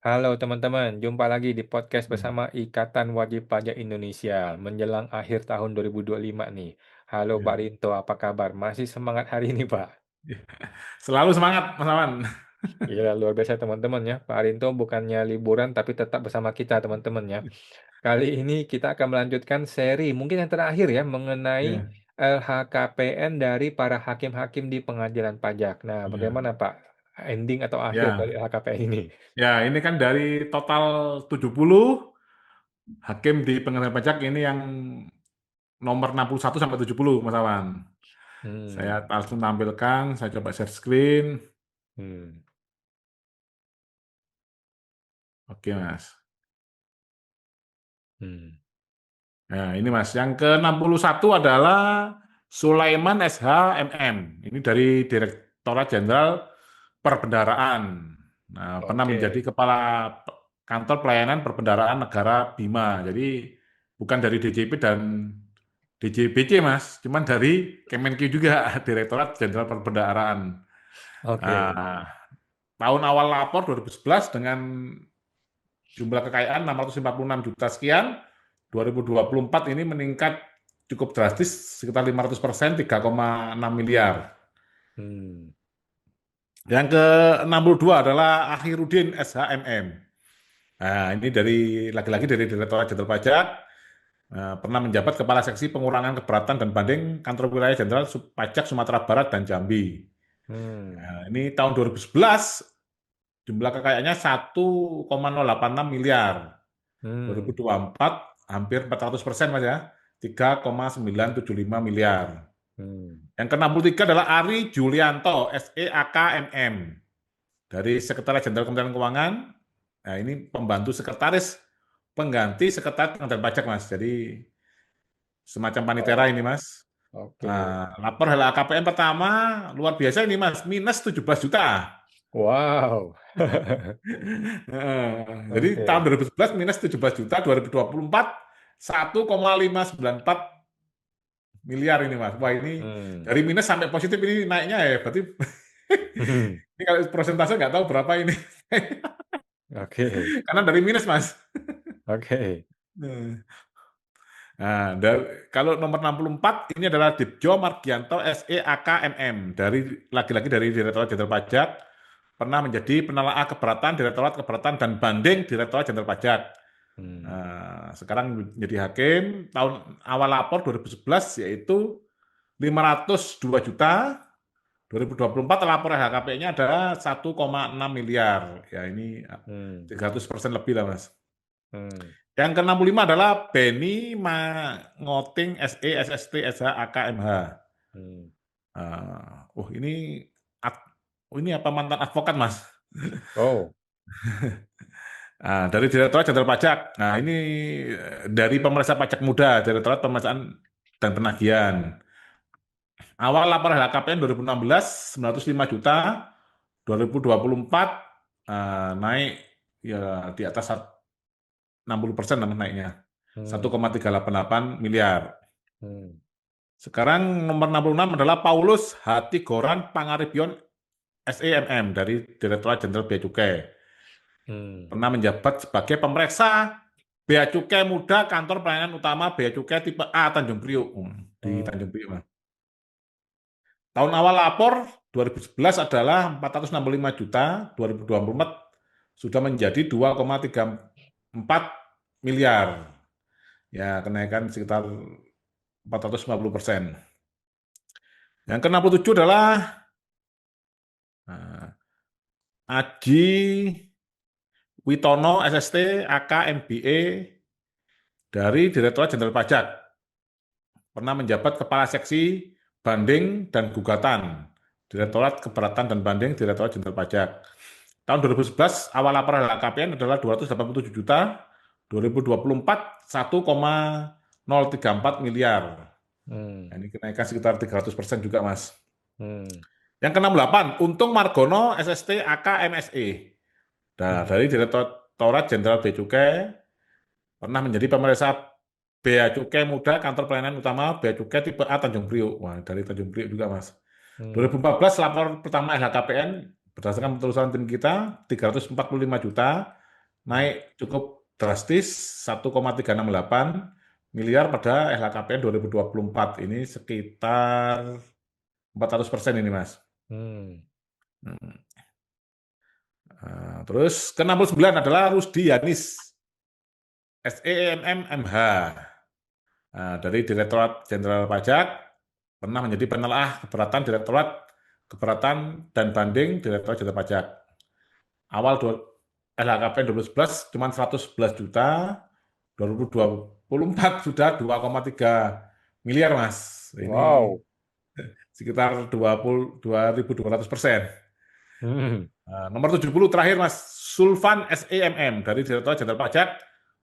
Halo teman-teman, jumpa lagi di podcast Hmm, bersama Ikatan Wajib Pajak Indonesia menjelang akhir tahun 2025 nih. Halo Pak ya. Rinto, apa kabar? Masih semangat hari ini Pak? Selalu semangat, Mas Aman. Iya, luar biasa teman-teman ya. Pak Rinto bukannya liburan tapi tetap bersama kita teman-teman ya. Kali ini kita akan melanjutkan seri mungkin yang terakhir ya mengenai Ya, LHKPN dari para hakim-hakim di pengadilan pajak. Nah, ya, bagaimana Pak ending atau akhir dari ya, LHKPN ini? ya. Ini kan dari total 70 hakim di pengadilan pajak ini yang nomor 61 sampai 70, Mas Awan. Saya Hmm, langsung tampilkan, saya coba share screen. hmm, Oke, Mas. hmm. Nah, ini Mas, yang ke-61 adalah Sulaiman SH MM. Ini dari Direktorat Jenderal Perbendaraan. Nah, pernah menjadi Oke. Kepala Kantor Pelayanan Perbendaraan Negara Bima. Jadi bukan dari DJP dan DJBC, Mas. Cuman dari Kemenq juga, Direktorat Jenderal Perbendaraan. Oke. Nah, tahun awal lapor 2011 dengan jumlah kekayaan 656 juta sekian, 2024 ini meningkat cukup drastis sekitar 500%, 3,6 miliar. Hmm. Yang ke-62 adalah Akhiruddin SHMM. Nah, ini dari lagi-lagi dari Direktorat Jenderal Pajak, pernah menjabat Kepala Seksi Pengurangan Keberatan dan Banding Kantor Wilayah Jenderal Pajak Sumatera Barat dan Jambi. Hmm. Nah, ini tahun 2011 jumlah kekayaannya 1,086 miliar. Hmm. 2024 hampir 400% Mas ya, 3,975 miliar. Hmm. Yang ke-63 adalah Ari Julianto, SEAKMM, dari Sekretariat Jenderal Kementerian Keuangan. Nah, ini pembantu sekretaris pengganti sekretaris pengadaan pajak, Mas. Jadi semacam panitera Oh, ini, Mas. oke. Nah, lapor LHKPN pertama luar biasa ini, Mas, minus 17 juta. Wow. Jadi tahun Oke. 2011 minus 17 juta, 2024 1,594 miliar ini, Mas. Wah, ini Hmm. dari minus sampai positif ini naiknya ya, berarti ini kalau persentase nggak tahu berapa ini. Oke. Karena dari minus, Mas. Oke. Nah, kalau nomor 64 ini adalah Dipjo Margianto SEAKMM, dari lagi-lagi dari Direktorat Jenderal Pajak, pernah menjadi penelaah keberatan Direktorat Keberatan dan Banding Direktorat Jenderal Pajak. Hmm. Nah, sekarang menjadi hakim, tahun awal lapor 2011 yaitu 502 juta, 2024 laporan HKP-nya adalah 1,6 miliar. Ya, ini Hmm. 300% lebih lah, Mas. Hmm. Yang ke-65 adalah Beni Mangoting SE SST SH AKMH. Hmm. Ini ini apa mantan advokat, Mas? Oh. Dari Direktorat Jenderal Pajak. Nah, ini dari Pemeriksa Pajak Muda, Direktorat Pemeriksaan dan Penagihan. Awal laporan LHKPN 2016 905 juta, 2024 naik ya di atas 60% naiknya. Hmm. 1,388 miliar. Hmm. Sekarang nomor 66 adalah Paulus Hatigoran Pangaribion SEMM dari Direktorat Jenderal Bea Cukai. Hmm. Pernah menjabat sebagai pemeriksa Bea Cukai Muda Kantor Pelayanan Utama Bea Cukai tipe A Tanjung Priok. Di Hmm. Tanjung Priok, Mas. Tahun awal lapor 2011 adalah 465 juta, 2024 sudah menjadi 2,34 miliar. Ya, kenaikan sekitar 450%. Yang ke-67 adalah eh, Aji Witono SST AK MBE dari Direktorat Jenderal Pajak. Pernah menjabat Kepala Seksi Banding dan Gugatan Direktorat Keberatan dan Banding Direktorat Jenderal Pajak. Tahun 2011 awal laporan LHKPN adalah 287 juta, 2024 1,034 miliar. Nah, Hmm. ini kenaikan sekitar 300% juga, Mas. Hmm. Yang ke-68, Untung Margono SST AK MSE. Nah, Hmm. dari Direktorat Jenderal Bea Cukai pernah menjadi pemeriksa Bea Cukai Muda Kantor Pelayanan Utama Bea Cukai tipe A Tanjung Priok. Wah, dari Tanjung Priok juga, Mas. Hmm. 2014 lapor pertama LHKPN berdasarkan penelusuran tim kita 345 juta, Hmm. naik cukup drastis 1,368 miliar pada LHKPN 2024. Ini sekitar 400% ini, Mas. Hmm. Hmm. Terus ke-69 adalah Rusdi Yanis, SEMM MH. Dari Direktorat Jenderal Pajak, pernah menjadi penelaah keberatan Direktorat Keberatan dan Banding Direktorat Jenderal Pajak. Awal LHKPN 2011 cuma 111 juta, 2024 sudah 2,3 miliar, Mas. Ini Wow. sekitar 22.200%. Hmm. Nomor 70 terakhir, Mas, Sulfan SEMM dari Direktorat Jenderal Pajak.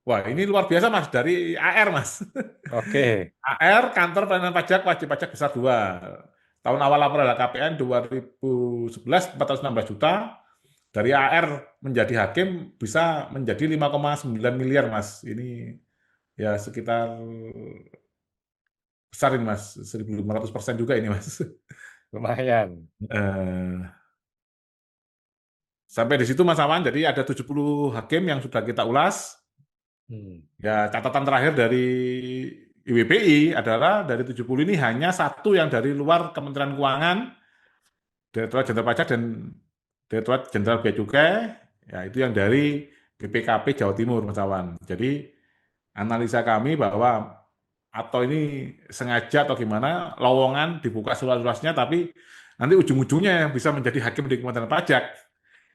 Wah, ini luar biasa, Mas, dari AR, Mas. Oke. AR, Kantor Pelayanan Pajak, Wajib Pajak besar 2. Tahun awal laporan LHKPN 2011 416 juta. Dari AR menjadi hakim bisa menjadi 5,9 miliar, Mas. Ini ya sekitar besar ini, Mas. 1.500% juga ini, Mas. Lumayan. Eh, Sampai di situ, Mas Awan. Jadi ada 70 hakim yang sudah kita ulas. Hmm. Ya, catatan terakhir dari IWPI adalah dari 70 ini hanya satu yang dari luar Kementerian Keuangan, Direktorat Jenderal Pajak dan Direktorat Jenderal Bea Cukai, ya itu yang dari BPKP Jawa Timur, Mas Awan. Jadi analisa kami bahwa atau ini sengaja atau gimana, lowongan dibuka seluas-luasnya, tapi nanti ujung-ujungnya yang bisa menjadi hakim di Kementerian Pajak,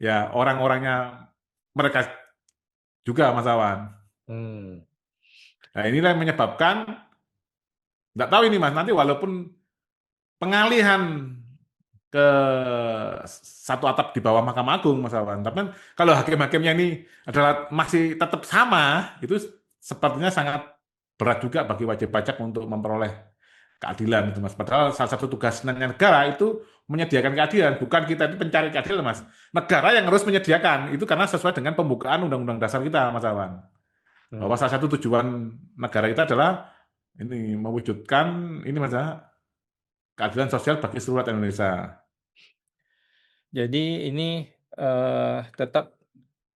ya orang-orangnya mereka juga, Mas Awan. Hmm. Nah inilah yang menyebabkan, nggak tahu ini Mas, nanti walaupun pengalihan ke satu atap di bawah Mahkamah Agung, Mas Awan. Tapi kan kalau hakim-hakimnya ini adalah masih tetap sama, itu sepertinya sangat berat juga bagi wajib pajak untuk memperoleh keadilan itu, Mas. Padahal salah satu tugas negara itu menyediakan keadilan, bukan kita itu pencari keadilan, Mas. Negara yang harus menyediakan itu karena sesuai dengan pembukaan Undang-Undang Dasar kita, Mas Awan. Bahwa Hmm. salah satu tujuan negara kita adalah ini mewujudkan ini, Mas, keadilan sosial bagi seluruh rakyat Indonesia. Jadi ini tetap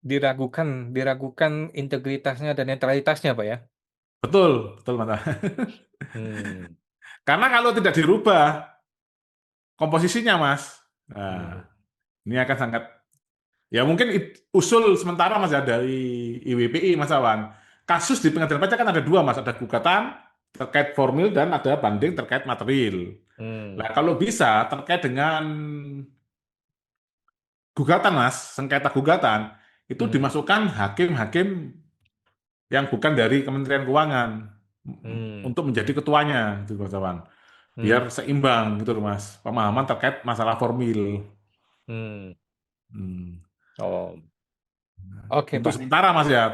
diragukan diragukan integritasnya dan netralitasnya, Pak, ya? Betul, betul, Mas. Hmm. Karena kalau tidak dirubah komposisinya, Mas, Hmm. nah, ini akan sangat, ya mungkin usul sementara, Mas, ya dari IWPI, Mas Awan. Kasus di pengadilan pajak kan ada dua, Mas. Ada gugatan terkait formil dan ada banding terkait material. Hmm. Nah, kalau bisa terkait dengan gugatan, Mas, sengketa gugatan, itu Hmm. dimasukkan hakim-hakim yang bukan dari Kementerian Keuangan Hmm. untuk menjadi ketuanya, gitu, Mas Awan. Hmm. Biar seimbang gitu loh, Mas, pemahaman terkait masalah formil. Hmm. Hmm. Oh, oke, Untuk Pak. sementara, Mas, ya,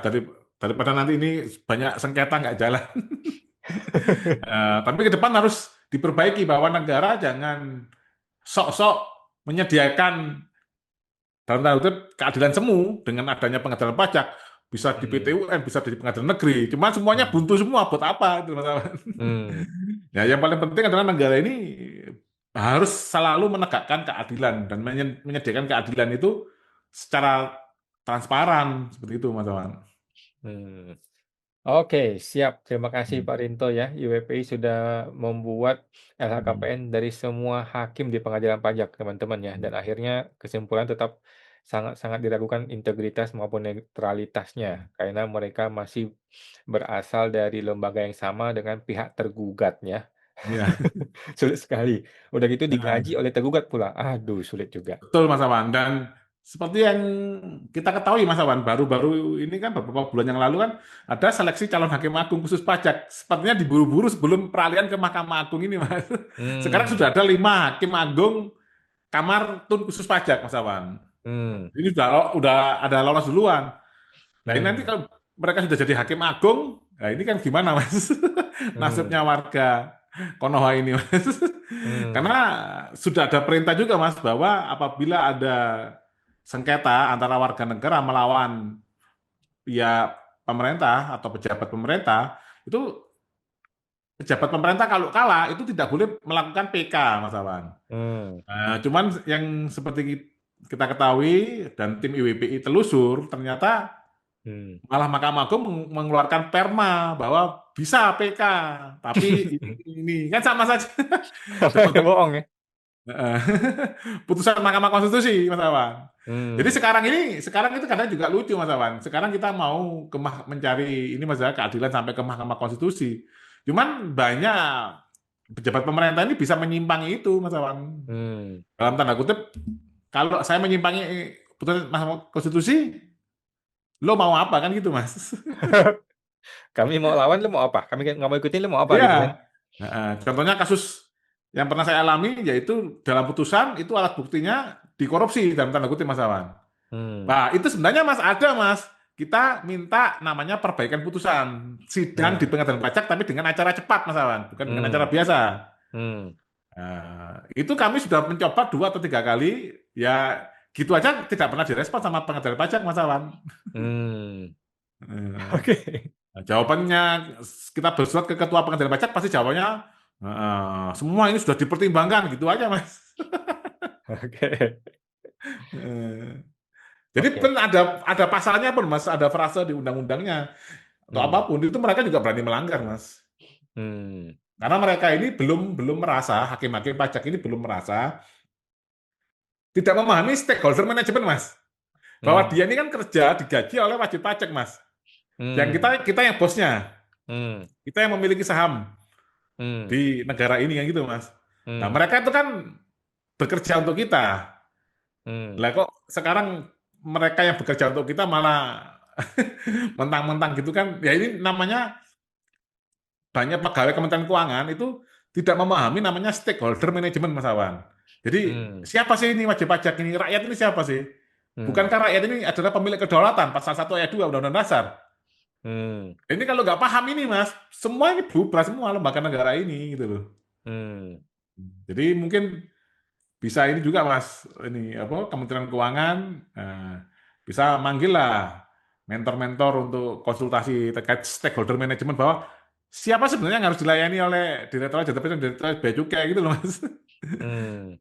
daripada nanti ini banyak sengketa nggak jalan. Tapi ke depan harus diperbaiki bahwa negara jangan sok-sok menyediakan dalam tanda kutip keadilan semu dengan adanya pengadilan pajak, bisa di Hmm. PT UN, bisa di pengadilan negeri. Cuma semuanya Hmm. buntu semua, buat apa itu, Mas Awan? Hmm. Ya, yang paling penting adalah negara ini harus selalu menegakkan keadilan dan menyediakan keadilan itu secara transparan seperti itu, Mas Awan. Hmm. Oke, siap. Terima kasih Hmm. Pak Rinto ya. IWPI sudah membuat Hmm. LHKPN dari semua hakim di pengadilan pajak, teman-teman ya. Dan Hmm. akhirnya kesimpulan tetap sangat-sangat diragukan integritas maupun netralitasnya karena mereka masih berasal dari lembaga yang sama dengan pihak tergugatnya. Iya. Sulit sekali. Udah gitu Nah, digaji oleh tergugat pula. Aduh, sulit juga. betul, Mas Awan. Dan seperti yang kita ketahui, Mas Awan, baru-baru ini kan beberapa bulan yang lalu kan ada seleksi calon hakim agung khusus pajak. Sepertinya diburu-buru sebelum peralihan ke Mahkamah Agung ini, Mas. Sekarang Hmm. sudah ada 5 hakim agung kamar tun khusus pajak, Mas Awan. Hmm. Ini udah ada lolos duluan. Nah ini nanti Hmm. kalau mereka sudah jadi hakim agung, nah ini kan gimana, Mas? Hmm. Nasibnya warga Konoha ini, Mas. Karena Hmm. sudah ada perintah juga, Mas, bahwa apabila ada sengketa antara warga negara melawan ya pemerintah atau pejabat pemerintah, itu pejabat pemerintah kalau kalah itu tidak boleh melakukan PK, Mas Awan. Hmm. Cuman yang seperti kita ketahui dan tim IWPI telusur, ternyata Hmm. Malah Mahkamah Agung mengeluarkan perma bahwa bisa PK, tapi ini kan sama saja. Sama Dapat bohong ya. Heeh. Putusan Mahkamah Konstitusi, Mas Awan. Jadi Hmm. sekarang itu kadang juga lucu, Mas Awan. Sekarang kita mau mencari ini masalah keadilan sampai ke Mahkamah Konstitusi. Cuman banyak pejabat pemerintah ini bisa menyimpangi itu, Mas Awan. Hmm. Dalam tanda kutip, kalau saya menyimpangi putusan Mahkamah Konstitusi, lo mau apa kan gitu, Mas? Kami mau lawan, lu mau apa? Kami nggak mau ikutin, lu mau apa Iya. gitu kan? Contohnya kasus yang pernah saya alami, yaitu dalam putusan itu alat buktinya dikorupsi dalam tanda kutip, Mas Awan. Hmm. Nah, itu sebenarnya Mas ada, Mas. Kita minta namanya perbaikan putusan. Sidang di Nah. pengadilan pajak tapi dengan acara cepat, Mas Awan, bukan dengan acara Hmm. biasa. Hmm. Itu kami sudah mencoba 2 atau 3 kali, ya gitu aja tidak pernah direspon sama pengadilan pajak, Mas Awan. Hmm. Eh, Oke. Jawabannya kita bersurat ke ketua pengadilan pajak pasti jawabannya semua ini sudah dipertimbangkan gitu aja, Mas. Oke. Eh, Jadi Oke. pun ada pasalnya pun, Mas, ada frase di undang-undangnya atau Hmm. apapun itu mereka juga berani melanggar, Mas. Hmm. Karena mereka ini belum belum merasa, hakim-hakim pajak ini belum merasa, tidak memahami stakeholder management, Mas. Bahwa Hmm. dia ini kan kerja digaji oleh wajib pajak, Mas. Yang kita Hmm. kita yang bosnya, Hmm. kita yang memiliki saham Hmm. di negara ini yang gitu, Mas. Nah, Hmm. mereka itu kan bekerja untuk kita. Hmm. Lah kok sekarang mereka yang bekerja untuk kita malah mentang-mentang gitu kan? Ya ini namanya banyak pegawai Kementerian Keuangan itu tidak memahami namanya stakeholder management, Mas Awan. Jadi Hmm. siapa sih ini wajib pajak ini? Rakyat ini siapa sih? Hmm. Bukankah rakyat ini adalah pemilik kedaulatan pasal 1 ayat 2 Undang-Undang Dasar? Hmm. Ini kalau nggak paham ini, Mas, semua ini bubar semua lembaga negara ini gitu loh. Hmm. Jadi mungkin bisa ini juga, Mas, ini apa Kementerian Keuangan bisa manggil lah mentor-mentor untuk konsultasi terkait stakeholder management bahwa siapa sebenarnya yang harus dilayani oleh Direktorat Jenderal Pajak dan Direktorat Bea Cukai gitu loh, Mas. Hmm.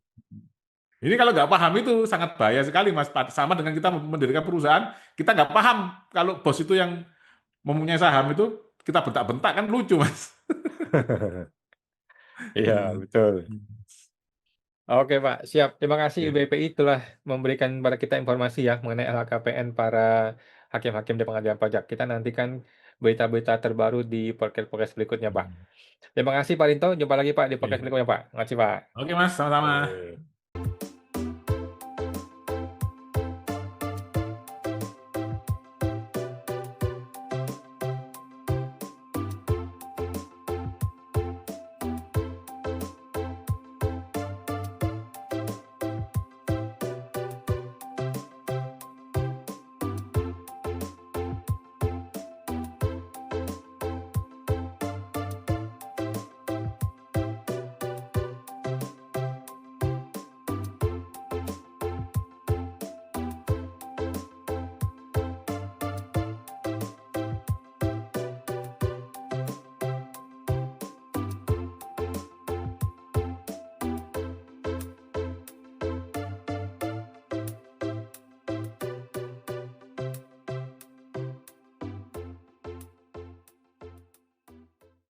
Ini kalau nggak paham itu sangat bahaya sekali, Mas. Sama dengan kita mendirikan perusahaan, kita nggak paham kalau bos itu yang mempunyai saham itu kita bentak-bentak kan lucu, Mas. Iya, betul. Oke, Pak. Siap. Terima kasih Ya. BPI telah memberikan kepada kita informasi ya mengenai LHKPN para hakim-hakim di pengadilan pajak. Kita nantikan berita-berita terbaru di podcast-podcast berikutnya, Pak. Terima kasih, Pak Rinto. Jumpa lagi, Pak, di podcast Oke, berikutnya, Pak. Terima kasih, Pak. Oke, Mas, sama-sama. Oke.